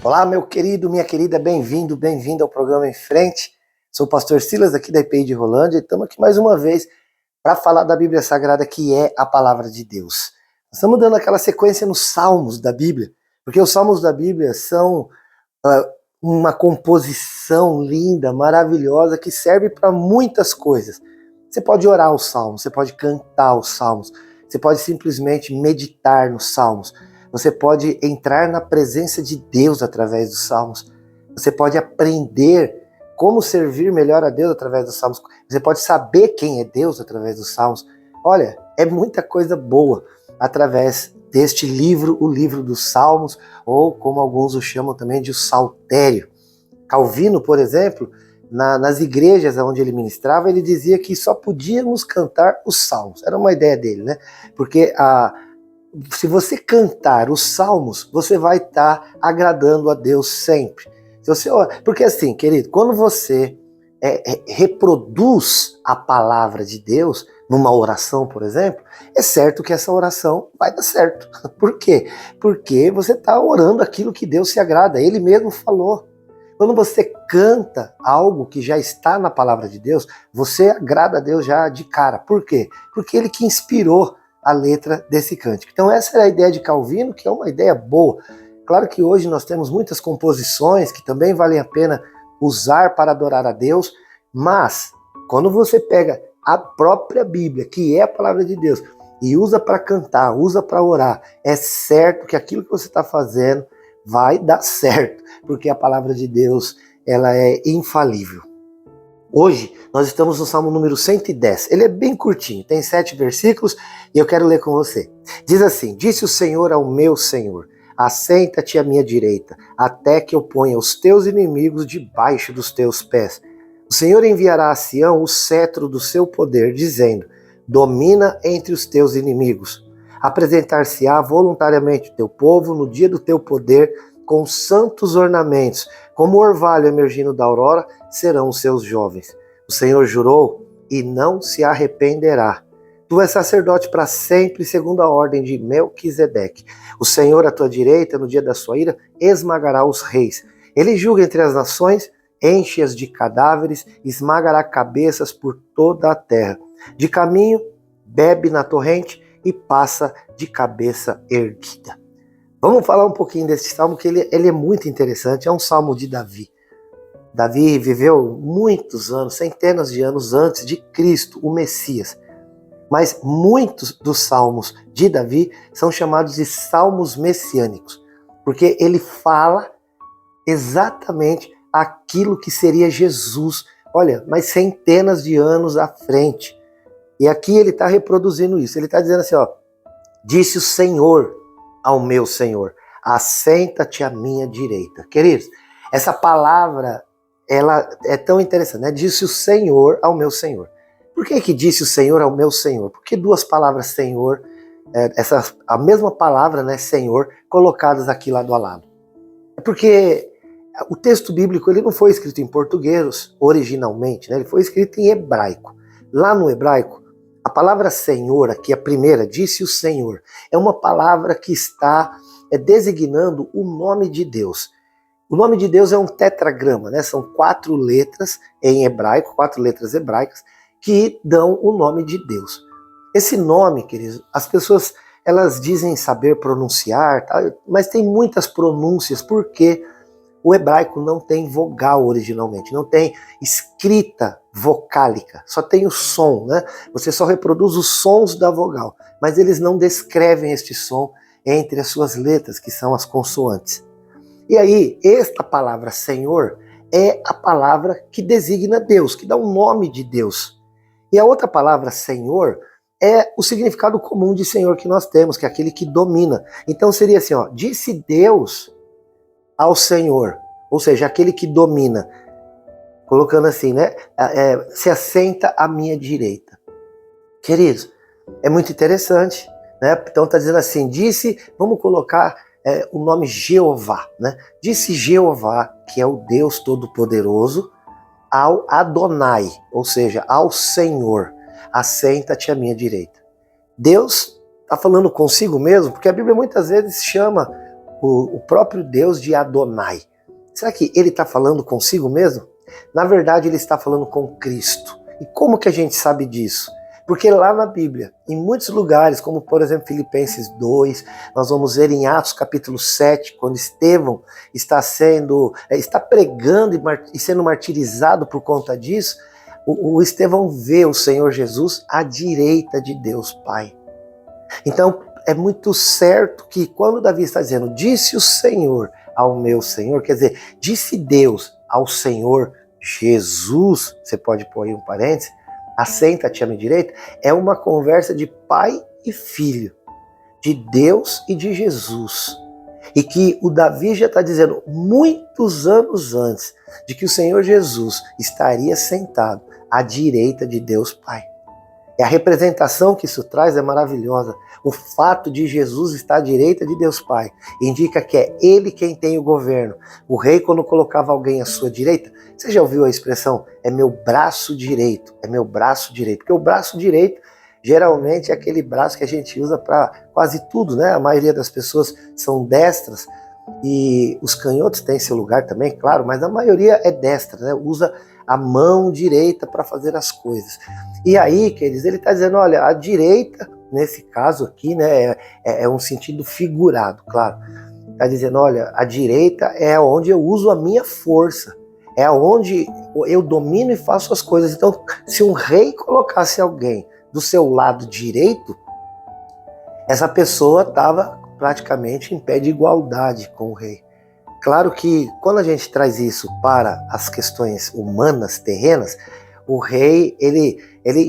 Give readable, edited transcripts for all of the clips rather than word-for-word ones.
Olá, meu querido, minha querida, bem-vindo ao programa Em Frente. Sou o pastor Silas aqui da IPI de Rolândia e estamos aqui mais uma vez para falar da Bíblia Sagrada, que é a palavra de Deus. Nós estamos dando aquela sequência nos Salmos da Bíblia, porque os Salmos da Bíblia são uma composição linda, maravilhosa, que serve para muitas coisas. Você pode orar os Salmos, você pode cantar os Salmos, você pode simplesmente meditar nos Salmos. Você pode entrar na presença de Deus através dos Salmos. Você pode aprender como servir melhor a Deus através dos Salmos. Você pode saber quem é Deus através dos Salmos. Olha, é muita coisa boa através deste livro, o livro dos Salmos, ou como alguns o chamam também de o Saltério. Calvino, por exemplo, nas igrejas onde ele ministrava, ele dizia que só podíamos cantar os Salmos. Era uma ideia dele, né? Porque se você cantar os salmos, você vai estar agradando a Deus sempre. Porque assim, querido, quando você reproduz a palavra de Deus numa oração, por exemplo, é certo que essa oração vai dar certo. Por quê? Porque você está orando aquilo que Deus se agrada. Ele mesmo falou. Quando você canta algo que já está na palavra de Deus, você agrada a Deus já de cara. Por quê? Porque ele que inspirou a letra desse cântico. Então essa era a ideia de Calvino, que é uma ideia boa. Claro que hoje nós temos muitas composições que também valem a pena usar para adorar a Deus, mas quando você pega a própria Bíblia, que é a palavra de Deus, e usa para cantar, usa para orar, é certo que aquilo que você está fazendo vai dar certo, porque a palavra de Deus, ela é infalível. Hoje nós estamos no Salmo número 110. Ele é bem curtinho, tem 7 versículos e eu quero ler com você. Diz assim: Disse o Senhor ao meu Senhor, assenta-te à minha direita, até que eu ponha os teus inimigos debaixo dos teus pés. O Senhor enviará a Sião o cetro do seu poder, dizendo: domina entre os teus inimigos. Apresentar-se-á voluntariamente o teu povo no dia do teu poder, com santos ornamentos, como o orvalho emergindo da aurora, serão os seus jovens. O Senhor jurou e não se arrependerá. Tu és sacerdote para sempre, segundo a ordem de Melquisedeque. O Senhor, à tua direita, no dia da sua ira, esmagará os reis. Ele julga entre as nações, enche-as de cadáveres, esmagará cabeças por toda a terra. De caminho, bebe na torrente e passa de cabeça erguida. Vamos falar um pouquinho desse salmo, que ele é muito interessante. É um salmo de Davi. Davi viveu muitos anos, centenas de anos antes de Cristo, o Messias. Mas muitos dos salmos de Davi são chamados de salmos messiânicos, porque ele fala exatamente aquilo que seria Jesus. Olha, mas centenas de anos à frente. E aqui ele está reproduzindo isso. Ele está dizendo assim, ó: disse o Senhor ao meu Senhor, assenta-te à minha direita. Queridos, essa palavra, ela é tão interessante, né? Disse o Senhor ao meu Senhor. Por que disse o Senhor ao meu Senhor? Por que duas palavras Senhor, a mesma palavra, né, Senhor, colocadas aqui lado a lado? É porque o texto bíblico ele não foi escrito em português originalmente, né? Ele foi escrito em hebraico. Lá no hebraico, a palavra Senhor, aqui a primeira, disse o Senhor, é uma palavra que está designando o nome de Deus. O nome de Deus é um tetragrama, né? São 4 letras em hebraico, 4 letras hebraicas, que dão o nome de Deus. Esse nome, queridos, as pessoas elas dizem saber pronunciar, tá? Mas tem muitas pronúncias, porque o hebraico não tem vogal originalmente, não tem escrita vocálica, só tem o som, né? Você só reproduz os sons da vogal, mas eles não descrevem este som entre as suas letras, que são as consoantes. E aí, esta palavra Senhor é a palavra que designa Deus, que dá o nome de Deus. E a outra palavra Senhor é o significado comum de Senhor que nós temos, que é aquele que domina. Então seria assim, ó: disse Deus ao Senhor, ou seja, aquele que domina, colocando assim, né? Se assenta à minha direita. Queridos, é muito interessante, né? Então está dizendo assim, vamos colocar o nome Jeová, né? Disse Jeová, que é o Deus Todo-Poderoso, ao Adonai, ou seja, ao Senhor, assenta-te à minha direita. Deus está falando consigo mesmo, porque a Bíblia muitas vezes chama o próprio Deus de Adonai. Será que ele está falando consigo mesmo? Na verdade, ele está falando com Cristo. E como que a gente sabe disso? Porque lá na Bíblia, em muitos lugares, como por exemplo Filipenses 2, nós vamos ver em Atos capítulo 7, quando Estevão está pregando e sendo martirizado por conta disso, o Estevão vê o Senhor Jesus à direita de Deus Pai. Então é muito certo que quando Davi está dizendo, disse o Senhor ao meu Senhor, quer dizer, disse Deus ao Senhor Jesus, você pode pôr aí um parênteses, assenta-te à minha direita, é uma conversa de pai e filho, de Deus e de Jesus. E que o Davi já está dizendo muitos anos antes de que o Senhor Jesus estaria sentado à direita de Deus Pai. E a representação que isso traz é maravilhosa. O fato de Jesus estar à direita de Deus Pai indica que é Ele quem tem o governo. O rei, quando colocava alguém à sua direita, você já ouviu a expressão, é meu braço direito, é meu braço direito. Porque o braço direito, geralmente, é aquele braço que a gente usa para quase tudo, né? A maioria das pessoas são destras e os canhotos têm seu lugar também, claro, mas a maioria é destra, né? Usa a mão direita para fazer as coisas. E aí, queridos, ele está dizendo, olha, a direita, nesse caso aqui, né, é um sentido figurado, claro. Está dizendo, olha, a direita é onde eu uso a minha força, é onde eu domino e faço as coisas. Então, se um rei colocasse alguém do seu lado direito, essa pessoa estava praticamente em pé de igualdade com o rei. Claro que quando a gente traz isso para as questões humanas, terrenas, o rei, ele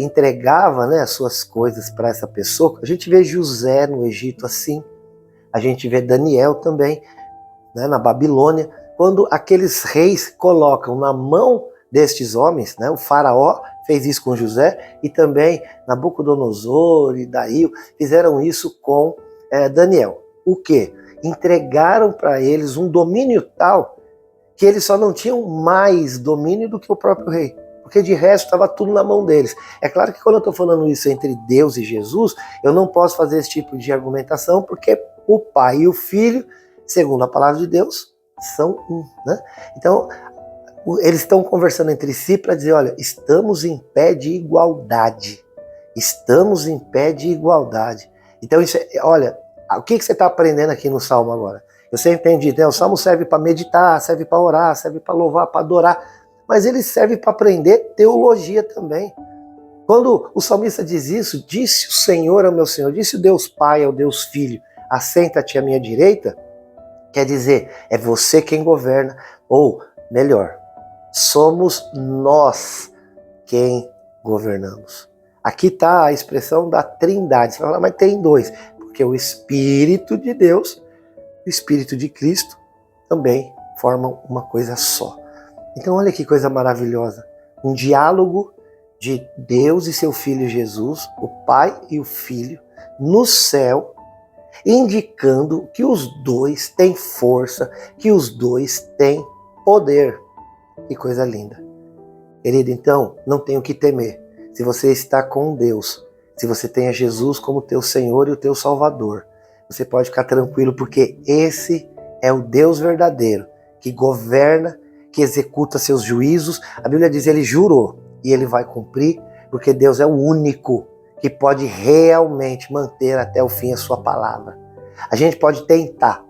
entregava, né, as suas coisas para essa pessoa. A gente vê José no Egito assim, a gente vê Daniel também, né, na Babilônia, quando aqueles reis colocam na mão destes homens, né, o faraó fez isso com José e também Nabucodonosor e Dario fizeram isso com Daniel. O quê? Entregaram para eles um domínio tal que eles só não tinham mais domínio do que o próprio rei, porque de resto estava tudo na mão deles. É claro que quando eu estou falando isso entre Deus e Jesus, eu não posso fazer esse tipo de argumentação, porque o Pai e o Filho, segundo a palavra de Deus, são um, né? Então, eles estão conversando entre si para dizer, olha, estamos em pé de igualdade. Estamos em pé de igualdade. Então, isso olha, o que você está aprendendo aqui no Salmo agora? Eu sempre tenho dito, né? O Salmo serve para meditar, serve para orar, serve para louvar, para adorar, mas ele serve para aprender teologia também. Quando o salmista diz isso, disse o Senhor ao meu Senhor, disse o Deus Pai ao Deus Filho, assenta-te à minha direita, quer dizer, é você quem governa, ou melhor, somos nós quem governamos. Aqui está a expressão da trindade. Você vai falar, mas tem dois. Porque o Espírito de Deus e o Espírito de Cristo também formam uma coisa só. Então olha que coisa maravilhosa. Um diálogo de Deus e seu Filho Jesus, o Pai e o Filho, no céu, indicando que os dois têm força, que os dois têm poder. Que coisa linda. Querido, então, não tenho o que temer. Se você está com Deus, se você tem a Jesus como teu Senhor e o teu Salvador, você pode ficar tranquilo, porque esse é o Deus verdadeiro, que governa, que executa seus juízos. A Bíblia diz, ele jurou e ele vai cumprir, porque Deus é o único que pode realmente manter até o fim a sua palavra. A gente pode tentar,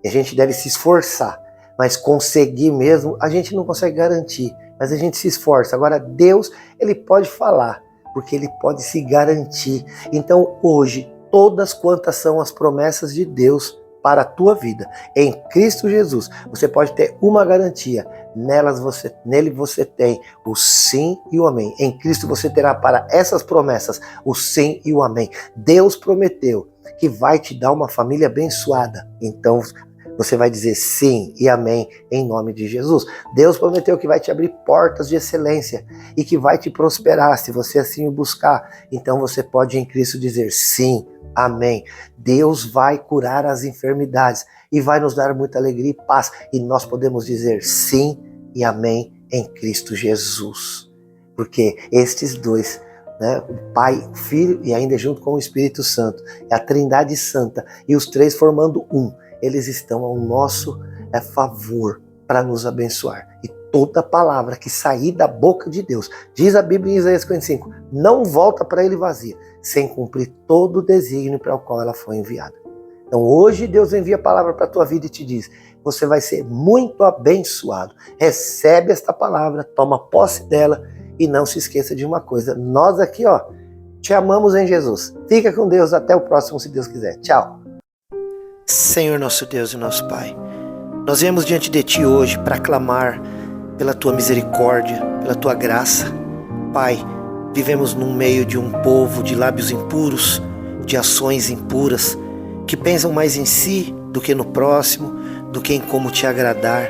e a gente deve se esforçar, mas conseguir mesmo, a gente não consegue garantir, mas a gente se esforça. Agora Deus, ele pode falar, porque ele pode se garantir. Então hoje, todas quantas são as promessas de Deus para a tua vida, em Cristo Jesus, você pode ter uma garantia, nele você tem o sim e o amém. Em Cristo você terá para essas promessas o sim e o amém. Deus prometeu que vai te dar uma família abençoada, então você vai dizer sim e amém em nome de Jesus. Deus prometeu que vai te abrir portas de excelência e que vai te prosperar se você assim o buscar. Então você pode em Cristo dizer sim, amém. Deus vai curar as enfermidades e vai nos dar muita alegria e paz. E nós podemos dizer sim e amém em Cristo Jesus. Porque estes dois, né, o Pai, o Filho e ainda junto com o Espírito Santo, é a Trindade Santa, e os três formando um. eles estão ao nosso favor para nos abençoar. E toda palavra que sair da boca de Deus, diz a Bíblia em Isaías 55, não volta para ele vazia, sem cumprir todo o desígnio para o qual ela foi enviada. Então hoje Deus envia a palavra para a tua vida e te diz, você vai ser muito abençoado. Recebe esta palavra, toma posse dela e não se esqueça de uma coisa. Nós aqui, te amamos em Jesus. Fica com Deus, até o próximo, se Deus quiser. Tchau. Senhor nosso Deus e nosso Pai, nós viemos diante de Ti hoje para clamar pela Tua misericórdia, pela Tua graça. Pai, vivemos no meio de um povo de lábios impuros, de ações impuras, que pensam mais em si do que no próximo, do que em como Te agradar.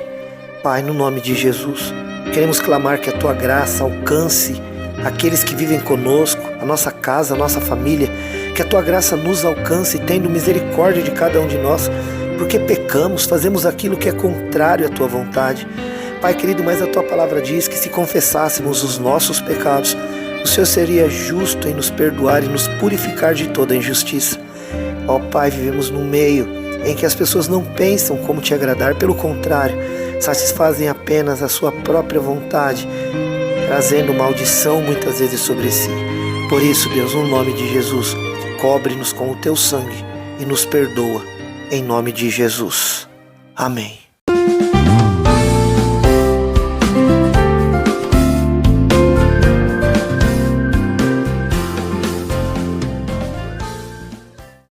Pai, no nome de Jesus, queremos clamar que a Tua graça alcance aqueles que vivem conosco, a nossa casa, a nossa família, que a Tua graça nos alcance, tendo misericórdia de cada um de nós, porque pecamos, fazemos aquilo que é contrário à Tua vontade. Pai querido, mas a Tua palavra diz que se confessássemos os nossos pecados, o Senhor seria justo em nos perdoar e nos purificar de toda injustiça. Ó Pai, vivemos num meio em que as pessoas não pensam como Te agradar, pelo contrário, satisfazem apenas a sua própria vontade, trazendo maldição muitas vezes sobre si. Por isso, Deus, no nome de Jesus, cobre-nos com o Teu sangue e nos perdoa, em nome de Jesus. Amém.